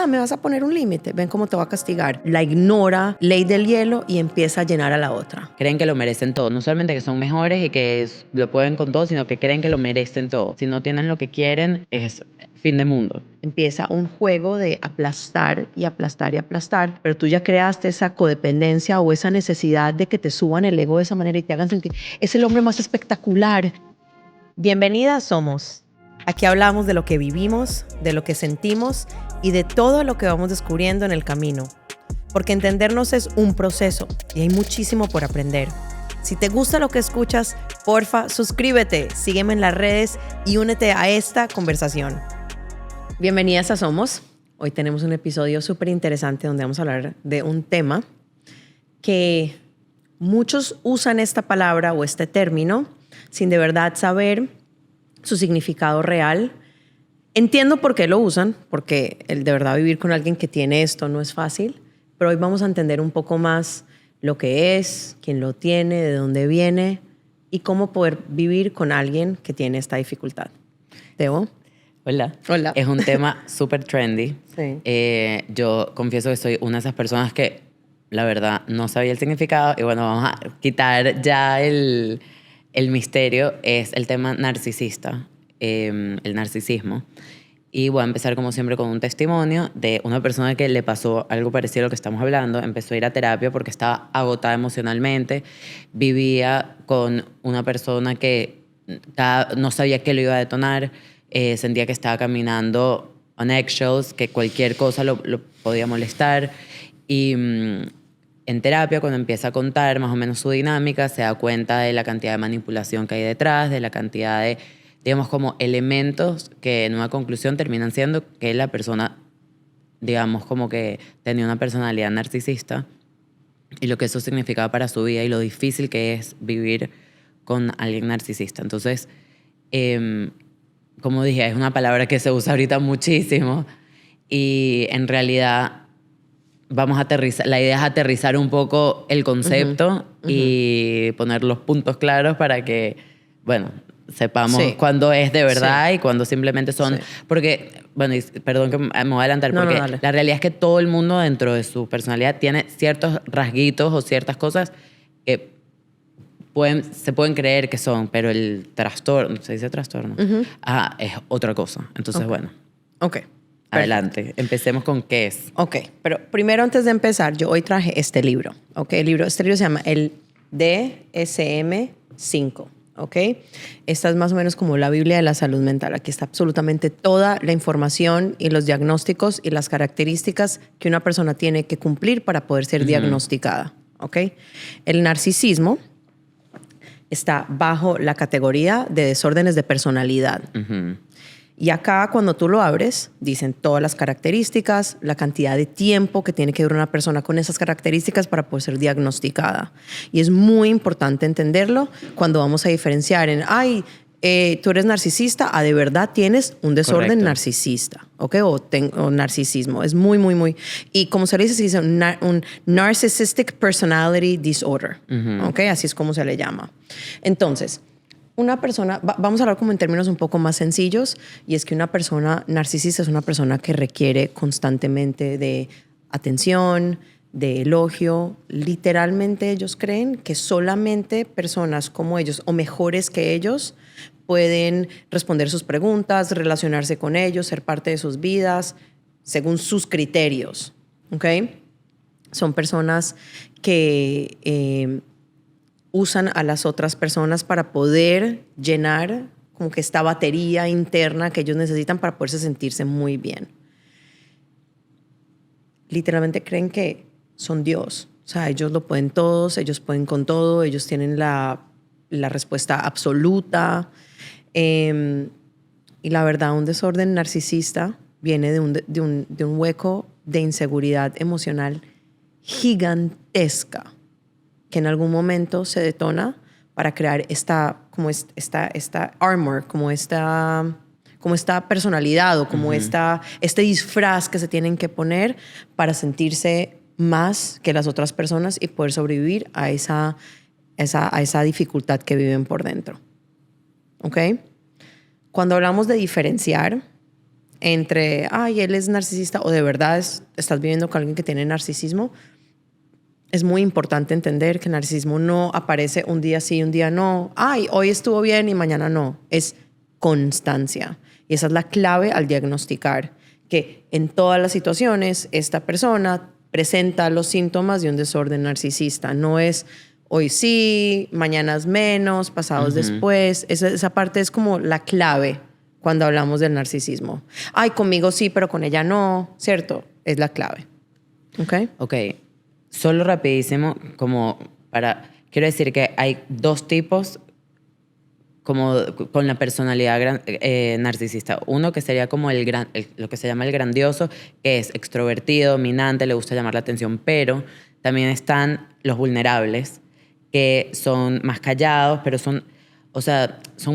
me vas a poner un límite, ven cómo te va a castigar. La ignora, ley del hielo, y empieza a llenar a la otra. Creen que lo merecen todo, no solamente que son mejores y que lo pueden con todo, sino que creen que lo merecen todo. Si no tienen lo que quieren, es fin de mundo. Empieza un juego de aplastar y aplastar y aplastar, pero tú ya creaste esa codependencia o esa necesidad de que te suban el ego de esa manera y te hagan sentir, es el hombre más espectacular. Bienvenidas somos. Aquí hablamos de lo que vivimos, de lo que sentimos y de todo lo que vamos descubriendo en el camino. Porque entendernos es un proceso y hay muchísimo por aprender. Si te gusta lo que escuchas, porfa, suscríbete, sígueme en las redes y únete a esta conversación. Bienvenidas a Somos. Hoy tenemos un episodio súper interesante donde vamos a hablar de un tema que muchos usan esta palabra o este término sin de verdad saber su significado real. Entiendo por qué lo usan, porque el de verdad vivir con alguien que tiene esto no es fácil, pero hoy vamos a entender un poco más lo que es, quién lo tiene, de dónde viene y cómo poder vivir con alguien que tiene esta dificultad. Teo. Hola. Hola. Es un tema súper trendy. Sí. Yo confieso que soy una de esas personas que la verdad no sabía el significado y bueno, vamos a quitar ya el misterio. Es el tema narcisista, el narcisismo. Y voy a empezar como siempre con un testimonio de una persona que le pasó algo parecido a lo que estamos hablando. Empezó a ir a terapia porque estaba agotada emocionalmente. Vivía con una persona que no sabía qué lo iba a detonar. Sentía que estaba caminando on eggshells, que cualquier cosa lo podía molestar. Y en terapia, cuando empieza a contar más o menos su dinámica, se da cuenta de la cantidad de manipulación que hay detrás, de la cantidad de, digamos, como elementos que en una conclusión terminan siendo que la persona, digamos, como que tenía una personalidad narcisista y lo que eso significaba para su vida y lo difícil que es vivir con alguien narcisista. Entonces, como dije, es una palabra que se usa ahorita muchísimo y en realidad vamos a aterrizar, la idea es aterrizar un poco el concepto y poner los puntos claros para que, bueno, sepamos cuándo es de verdad y cuándo simplemente son... Porque, bueno, perdón que me voy a adelantar, porque la realidad es que todo el mundo dentro de su personalidad tiene ciertos rasguitos o ciertas cosas que se pueden creer que son, pero el trastorno, ¿se dice trastorno? Es otra cosa. Entonces, bueno. Ok. Adelante, empecemos con qué es. Ok, pero primero antes de empezar, yo hoy traje este libro. Ok, este libro se llama el DSM-5. Ok, esta es más o menos como la Biblia de la salud mental. Aquí está absolutamente toda la información y los diagnósticos y las características que una persona tiene que cumplir para poder ser diagnosticada. Ok, el narcisismo está bajo la categoría de desórdenes de personalidad. Y acá, cuando tú lo abres, dicen todas las características, la cantidad de tiempo que tiene que durar una persona con esas características para poder ser diagnosticada. Y es muy importante entenderlo cuando vamos a diferenciar en, tú eres narcisista, de verdad tienes un desorden narcisista, ¿ok? O narcisismo. Es muy, muy, muy... Y como se le dice un narcissistic personality disorder, ¿ok? Así es como se le llama. Entonces, una persona, vamos a hablar como en términos un poco más sencillos, y es que una persona narcisista es una persona que requiere constantemente de atención, de elogio. Literalmente ellos creen que solamente personas como ellos o mejores que ellos pueden responder sus preguntas, relacionarse con ellos, ser parte de sus vidas, según sus criterios, ¿ok? Son personas que usan a las otras personas para poder llenar como que esta batería interna que ellos necesitan para poderse sentirse muy bien. Literalmente creen que son Dios. O sea, ellos lo pueden todos, ellos pueden con todo, ellos tienen la respuesta absoluta. Y la verdad, un desorden narcisista viene de un hueco de inseguridad emocional gigantesca que en algún momento se detona para crear esta armor, como esta personalidad o como este disfraz que se tienen que poner para sentirse más que las otras personas y poder sobrevivir a esa dificultad que viven por dentro. ¿Ok? Cuando hablamos de diferenciar, entre, ay, él es narcisista o de verdad estás viviendo con alguien que tiene narcisismo, es muy importante entender que el narcisismo no aparece un día sí, un día no. Ay, hoy estuvo bien y mañana no. Es constancia. Y esa es la clave al diagnosticar, que en todas las situaciones esta persona presenta los síntomas de un desorden narcisista. No es hoy sí, mañana es menos, pasados después. Esa parte es como la clave cuando hablamos del narcisismo. Ay, conmigo sí, pero con ella no, ¿cierto? Es la clave. ¿Ok? Ok, solo rapidísimo, quiero decir que hay dos tipos como con la personalidad narcisista. Uno que sería como lo que se llama el grandioso, que es extrovertido, dominante, le gusta llamar la atención, pero también están los vulnerables, que son más callados, pero son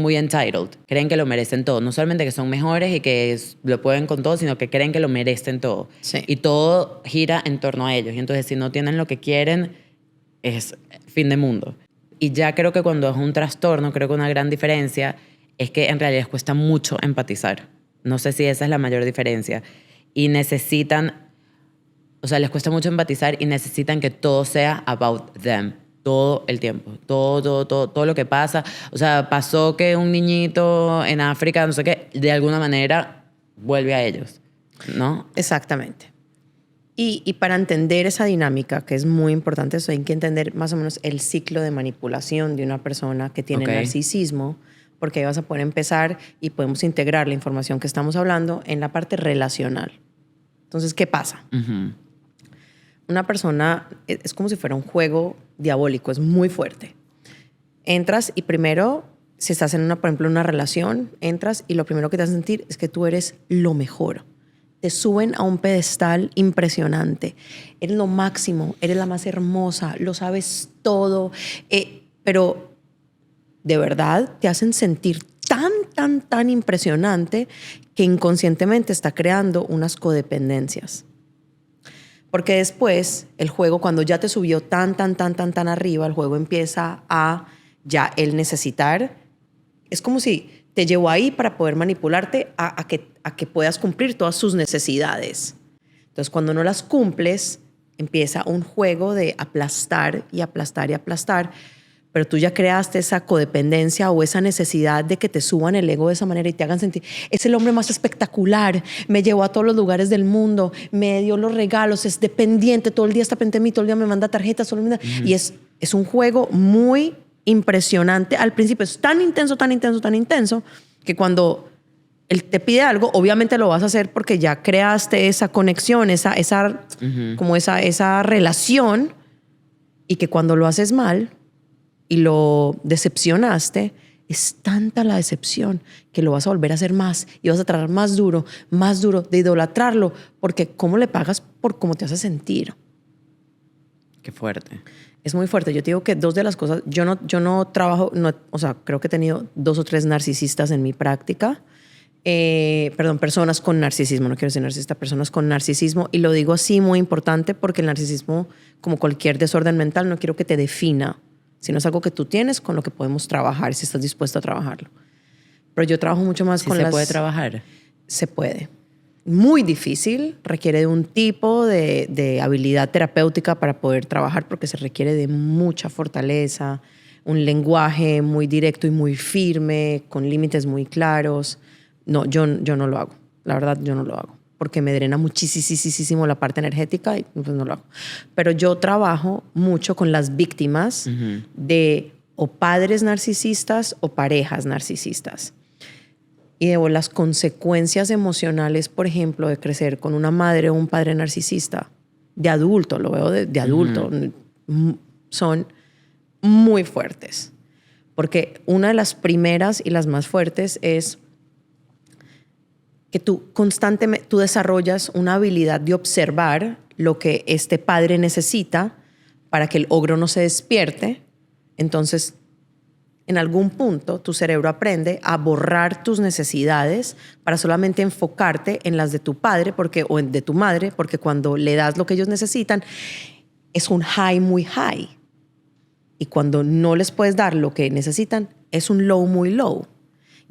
muy entitled. Creen que lo merecen todo. No solamente que son mejores y que lo pueden con todo, sino que creen que lo merecen todo. Sí. Y todo gira en torno a ellos. Y entonces, si no tienen lo que quieren, es fin de mundo. Y ya creo que cuando es un trastorno, creo que una gran diferencia es que en realidad les cuesta mucho empatizar. No sé si esa es la mayor diferencia. Y necesitan, les cuesta mucho empatizar y necesitan que todo sea about them. Todo el tiempo, todo lo que pasa. O sea, pasó que un niñito en África, no sé qué, de alguna manera vuelve a ellos, ¿no? Exactamente. Y para entender esa dinámica, que es muy importante, eso hay que entender más o menos el ciclo de manipulación de una persona que tiene narcisismo, porque ahí vas a poder empezar y podemos integrar la información que estamos hablando en la parte relacional. Entonces, ¿qué pasa? Una persona es como si fuera un juego diabólico, es muy fuerte. Entras y primero, si estás en por ejemplo, una relación, entras y lo primero que te hace sentir es que tú eres lo mejor. Te suben a un pedestal impresionante. Eres lo máximo, eres la más hermosa, lo sabes todo, pero de verdad te hacen sentir tan impresionante que inconscientemente está creando unas codependencias. Porque después el juego, cuando ya te subió tan arriba, el juego empieza a ya el necesitar. Es como si te llevó ahí para poder manipularte a que puedas cumplir todas sus necesidades. Entonces, cuando no las cumples, empieza un juego de aplastar y aplastar y aplastar. Pero tú ya creaste esa codependencia o esa necesidad de que te suban el ego de esa manera y te hagan sentir, es el hombre más espectacular, me llevó a todos los lugares del mundo, me dio los regalos, es dependiente, todo el día está pendiente de mí, todo el día me manda tarjetas, y es un juego muy impresionante. Al principio es tan intenso, que cuando él te pide algo, obviamente lo vas a hacer porque ya creaste esa conexión, esa relación, y que cuando lo haces mal y lo decepcionaste, es tanta la decepción que lo vas a volver a hacer más y vas a tratar más duro, de idolatrarlo, porque ¿cómo le pagas por cómo te hace sentir? Qué fuerte. Es muy fuerte. Yo te digo que dos de las cosas, yo no trabajo, creo que he tenido 2 o 3 narcisistas en mi práctica. Personas con narcisismo, no quiero decir narcisista, personas con narcisismo, y lo digo así muy importante porque el narcisismo, como cualquier desorden mental, no quiero que te defina, sino es algo que tú tienes con lo que podemos trabajar si estás dispuesto a trabajarlo. Pero yo trabajo mucho más con ¿Se puede trabajar? Se puede. Muy difícil, requiere de un tipo de habilidad terapéutica para poder trabajar porque se requiere de mucha fortaleza, un lenguaje muy directo y muy firme, con límites muy claros. No, yo no lo hago. La verdad, yo no lo hago porque me drena muchísimo la parte energética y pues no lo hago. Pero yo trabajo mucho con las víctimas de o padres narcisistas o parejas narcisistas. Y de las consecuencias emocionales, por ejemplo, de crecer con una madre o un padre narcisista, de adulto, lo veo de adulto, son muy fuertes. Porque una de las primeras y las más fuertes es que tú constantemente desarrollas una habilidad de observar lo que este padre necesita para que el ogro no se despierte. Entonces, en algún punto, tu cerebro aprende a borrar tus necesidades para solamente enfocarte en las de tu padre o de tu madre, porque cuando le das lo que ellos necesitan, es un high muy high. Y cuando no les puedes dar lo que necesitan, es un low muy low.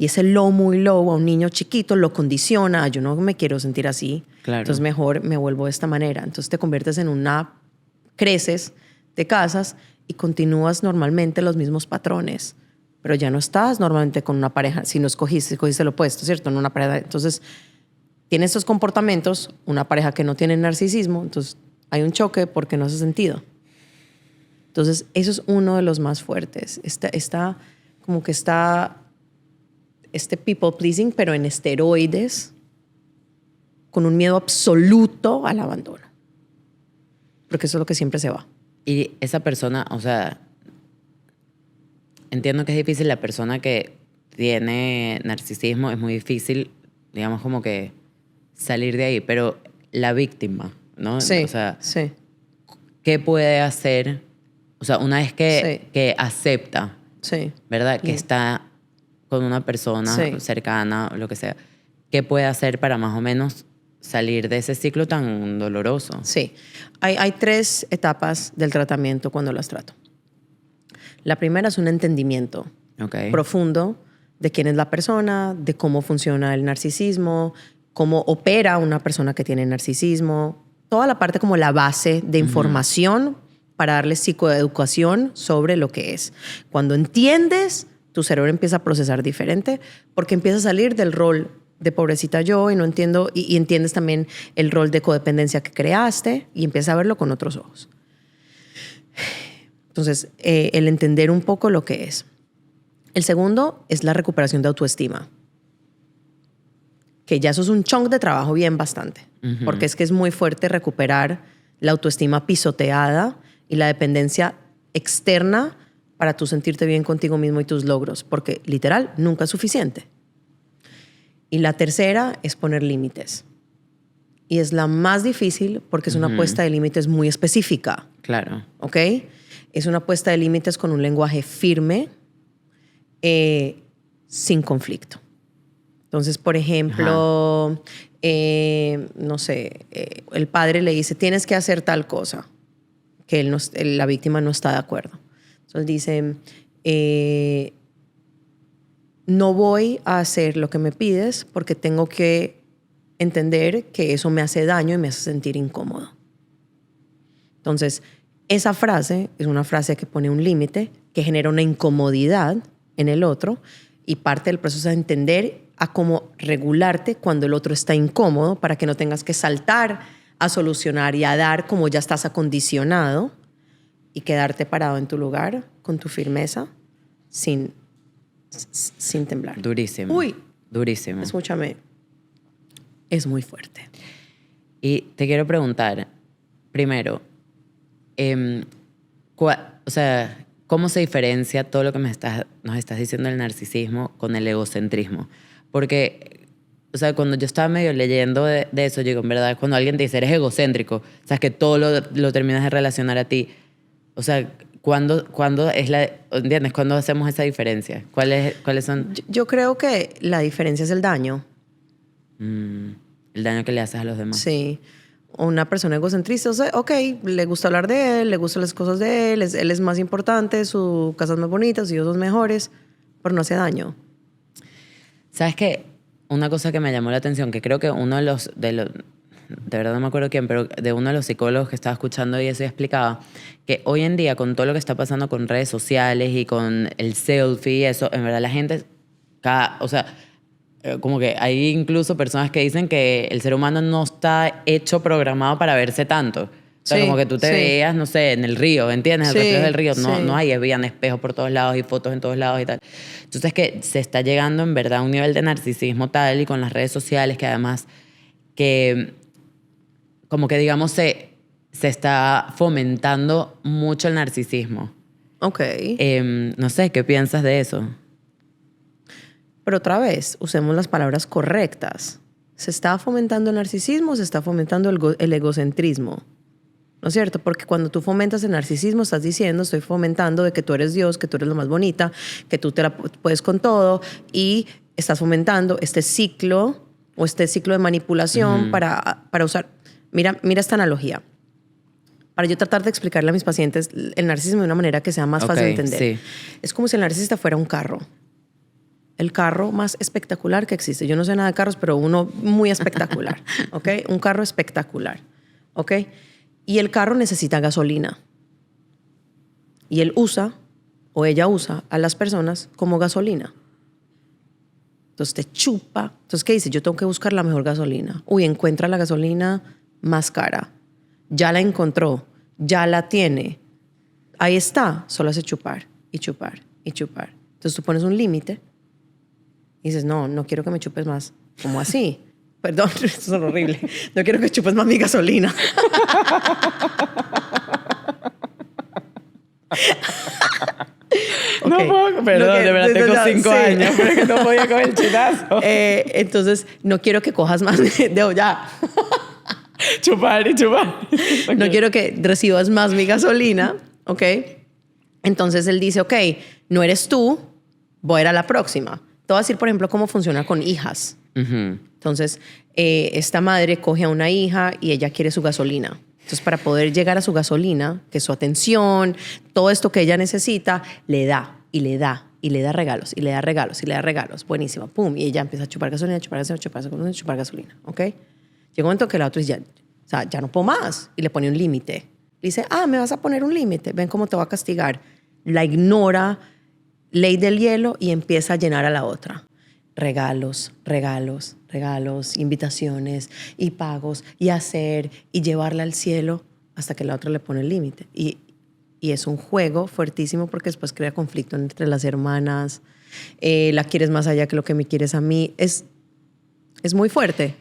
Y ese low, muy low, a un niño chiquito lo condiciona. Yo no me quiero sentir así. Claro. Entonces mejor me vuelvo de esta manera. Entonces te conviertes en creces, te casas y continúas normalmente los mismos patrones. Pero ya no estás normalmente con una pareja. Si no escogiste lo opuesto, ¿cierto? No una pareja. Entonces tienes estos comportamientos, una pareja que no tiene narcisismo, entonces hay un choque porque no hace sentido. Entonces, eso es uno de los más fuertes. Está este people pleasing, pero en esteroides, con un miedo absoluto al abandono. Porque eso es lo que siempre se va. Y esa persona, o sea, entiendo que es difícil la persona que tiene narcisismo, es muy difícil, digamos, como que salir de ahí, pero la víctima, ¿no? Sí, o sea, sí. ¿qué puede hacer? O sea, una vez que acepta, Sí. ¿verdad? Que está con una persona cercana o lo que sea, ¿qué puede hacer para más o menos salir de ese ciclo tan doloroso? Sí. Hay 3 etapas del tratamiento cuando las trato. La primera es un entendimiento profundo de quién es la persona, de cómo funciona el narcisismo, cómo opera una persona que tiene narcisismo, toda la parte como la base de información para darle psicoeducación sobre lo que es. Cuando entiendes, tu cerebro empieza a procesar diferente porque empieza a salir del rol de pobrecita yo y no entiendo, y entiendes también el rol de codependencia que creaste y empiezas a verlo con otros ojos. Entonces, el entender un poco lo que es. El segundo es la recuperación de autoestima. Que ya eso es un chunk de trabajo bien bastante. Porque es que es muy fuerte recuperar la autoestima pisoteada y la dependencia externa para tú sentirte bien contigo mismo y tus logros. Porque literal, nunca es suficiente. Y la tercera es poner límites. Y es la más difícil porque es una puesta de límites muy específica. Claro. ¿Ok? Es una puesta de límites con un lenguaje firme, sin conflicto. Entonces, por ejemplo, no sé, el padre le dice, tienes que hacer tal cosa, que la víctima no está de acuerdo. Entonces dice, no voy a hacer lo que me pides porque tengo que entender que eso me hace daño y me hace sentir incómodo. Entonces, esa frase es una frase que pone un límite, que genera una incomodidad en el otro y parte del proceso es entender a cómo regularte cuando el otro está incómodo para que no tengas que saltar a solucionar y a dar como ya estás acondicionado y quedarte parado en tu lugar con tu firmeza sin temblar. Durísimo. Uy. Durísimo. Escúchame. Es muy fuerte. Y te quiero preguntar, primero, o sea, ¿cómo se diferencia todo lo que nos estás diciendo del narcisismo con el egocentrismo? Porque, o sea, cuando yo estaba medio leyendo de eso, digo, en verdad, cuando alguien te dice, eres egocéntrico, o sea, que todo lo terminas de relacionar a ti. O sea, ¿cuándo es ¿entiendes? ¿Cuándo hacemos esa diferencia? ¿Cuáles son? Yo creo que la diferencia es el daño. El daño que le haces a los demás. Sí. Una persona egocentrista, o sea, ok, le gusta hablar de él, le gustan las cosas de él, él es más importante, su casa es más bonita, sus hijos son mejores, pero no hace daño. ¿Sabes qué? Una cosa que me llamó la atención, que creo que uno de los de verdad no me acuerdo quién, pero de uno de los psicólogos que estaba escuchando y eso explicaba que hoy en día con todo lo que está pasando con redes sociales y con el selfie y eso, en verdad la gente, o sea, como que hay incluso personas que dicen que el ser humano no está hecho programado para verse tanto. O sea, Sí, como que tú te veas, no sé, en el río, ¿entiendes? El reflejo del río. No hay, habían espejos por todos lados y fotos en todos lados y tal. Entonces que se está llegando en verdad a un nivel de narcisismo tal y con las redes sociales que además que como que digamos se está fomentando mucho el narcisismo. Ok. No sé, ¿qué piensas de eso? Pero otra vez, usemos las palabras correctas. ¿Se está fomentando el narcisismo o se está fomentando el egocentrismo? ¿No es cierto? Porque cuando tú fomentas el narcisismo estás diciendo, estoy fomentando de que tú eres Dios, que tú eres lo más bonita, que tú te la puedes con todo y estás fomentando este ciclo o este ciclo de manipulación para usar... Mira esta analogía. Para yo tratar de explicarle a mis pacientes el narcisismo de una manera que sea más fácil de entender. Sí. Es como si el narcisista fuera un carro. el carro más espectacular que existe. Yo no sé nada de carros, pero uno muy espectacular, ¿ok? Un carro espectacular, ¿ok? Y el carro necesita gasolina. Y él usa, o ella usa, a las personas como gasolina. Entonces te chupa. Entonces, ¿qué dice? Yo tengo que buscar la mejor gasolina. Uy, encuentra la gasolina más cara. Ya la encontró, ya la tiene. Ahí está, solo hace chupar y chupar y chupar. Entonces tú pones un límite y dices, no, no quiero que me chupes más. ¿Cómo así? Perdón, esto es horrible. No quiero que chupes más mi gasolina. No Ok. puedo, perdón, de verdad tengo 5 sí. años, pero es que no podía con el chitazo. Entonces, no quiero que cojas más ya. Chupar y chupar. No quiero que recibas más mi gasolina, ¿ok? Entonces él dice, ok, no eres tú, voy a ir a la próxima. Te voy a decir, por ejemplo, cómo funciona con hijas. Entonces, esta madre coge a una hija y ella quiere su gasolina. Entonces, para poder llegar a su gasolina, que es su atención, todo esto que ella necesita, le da y le da y le da regalos y le da regalos y le da regalos. Buenísimo, pum. Y ella empieza a chupar gasolina, chupar gasolina, chupar gasolina, chupar gasolina, ¿ok? Llega un momento que la otra dice, ya no puedo más. Y le pone un límite. Le dice, me vas a poner un límite. Ven cómo te va a castigar. La ignora, ley del hielo, y empieza a llenar a la otra. Regalos, regalos, regalos, invitaciones y pagos y hacer y llevarla al cielo hasta que la otra le pone el límite. Y es un juego fuertísimo porque después crea conflicto entre las hermanas. La quieres más allá que lo que me quieres a mí. Es muy fuerte.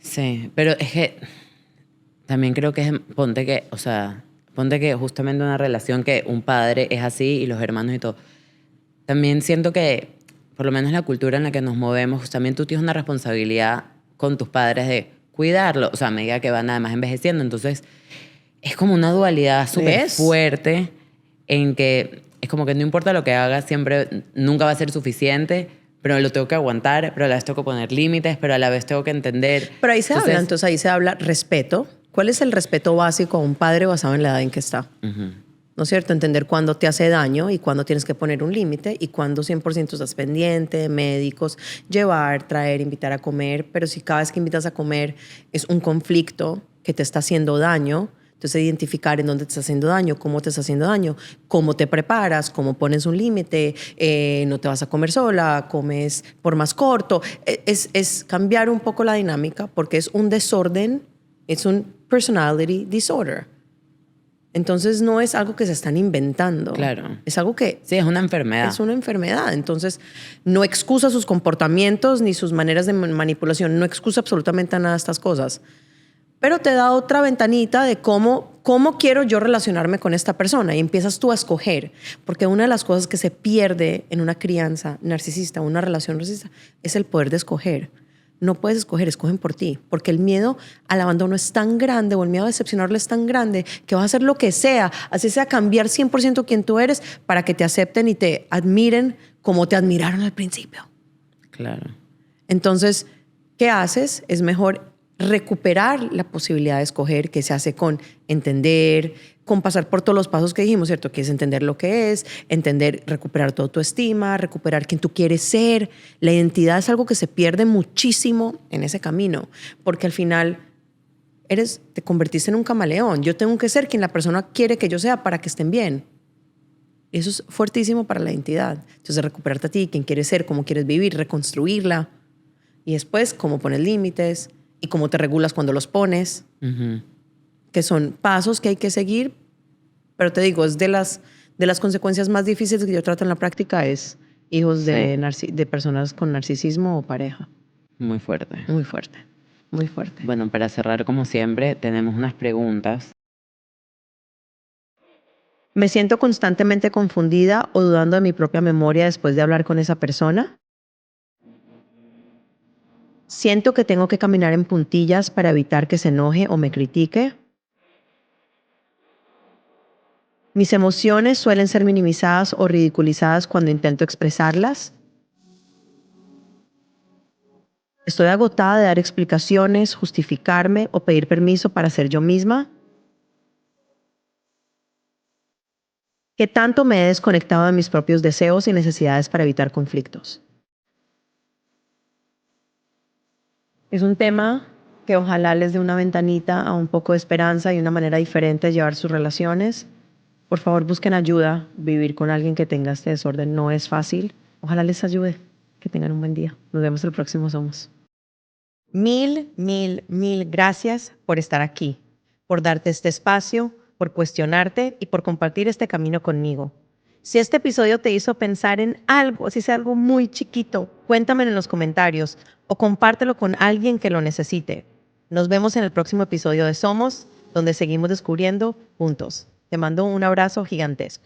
Sí, pero es que también creo que ponte que justamente una relación que un padre es así y los hermanos y todo. También siento que, por lo menos la cultura en la que nos movemos, también tú tienes una responsabilidad con tus padres de cuidarlo, o sea, a medida que van además envejeciendo. Entonces, es como una dualidad súper fuerte en que es como que no importa lo que hagas, siempre, nunca va a ser suficiente, pero lo tengo que aguantar, pero a la vez tengo que poner límites, pero a la vez tengo que entender. Pero ahí se habla, entonces ahí se habla respeto. ¿Cuál es el respeto básico a un padre basado en la edad en que está? ¿No es cierto? Entender cuándo te hace daño y cuándo tienes que poner un límite y cuándo 100% estás pendiente, médicos, llevar, traer, invitar a comer. Pero si cada vez que invitas a comer es un conflicto que te está haciendo daño, entonces identificar en dónde te está haciendo daño, cómo te está haciendo daño, cómo te preparas, cómo pones un límite, no te vas a comer sola, comes por más corto. Es cambiar un poco la dinámica porque es un desorden, es un personality disorder. Entonces no es algo que se están inventando. Claro. Es algo que... Sí, es una enfermedad. Es una enfermedad. Entonces no excusa sus comportamientos ni sus maneras de manipulación. No excusa absolutamente nada de estas cosas. Pero te da otra ventanita de cómo quiero yo relacionarme con esta persona. Y empiezas tú a escoger. Porque una de las cosas que se pierde en una crianza narcisista, una relación narcisista, es el poder de escoger. No puedes escoger, escogen por ti. Porque el miedo al abandono es tan grande, o el miedo a decepcionarle es tan grande, que vas a hacer lo que sea, así sea cambiar 100% quien tú eres para que te acepten y te admiren como te admiraron al principio. Claro. Entonces, ¿qué haces? Es mejor recuperar la posibilidad de escoger, que se hace con entender, con pasar por todos los pasos que dijimos, ¿cierto? Que es entender lo que es, entender, recuperar toda tu estima, recuperar quién tú quieres ser. La identidad es algo que se pierde muchísimo en ese camino, porque al final te convertiste en un camaleón. Yo tengo que ser quien la persona quiere que yo sea para que estén bien. Y eso es fuertísimo para la identidad. Entonces, recuperarte a ti, quién quieres ser, cómo quieres vivir, reconstruirla. Y después, cómo pones límites y cómo te regulas cuando los pones, que son pasos que hay que seguir. Pero te digo, es de las consecuencias más difíciles que yo trato en la práctica es hijos de personas con narcisismo o pareja. Muy fuerte. Muy fuerte, muy fuerte. Bueno, para cerrar, como siempre, tenemos unas preguntas. ¿Me siento constantemente confundida o dudando de mi propia memoria después de hablar con esa persona? ¿Siento que tengo que caminar en puntillas para evitar que se enoje o me critique? ¿Mis emociones suelen ser minimizadas o ridiculizadas cuando intento expresarlas? ¿Estoy agotada de dar explicaciones, justificarme o pedir permiso para ser yo misma? ¿Qué tanto me he desconectado de mis propios deseos y necesidades para evitar conflictos? Es un tema que ojalá les dé una ventanita a un poco de esperanza y una manera diferente de llevar sus relaciones. Por favor, busquen ayuda. Vivir con alguien que tenga este desorden no es fácil. Ojalá les ayude. Que tengan un buen día. Nos vemos el próximo Somos. Mil, mil, mil gracias por estar aquí, por darte este espacio, por cuestionarte y por compartir este camino conmigo. Si este episodio te hizo pensar en algo, si sea algo muy chiquito, cuéntamelo en los comentarios o compártelo con alguien que lo necesite. Nos vemos en el próximo episodio de Somos, donde seguimos descubriendo juntos. Te mando un abrazo gigantesco.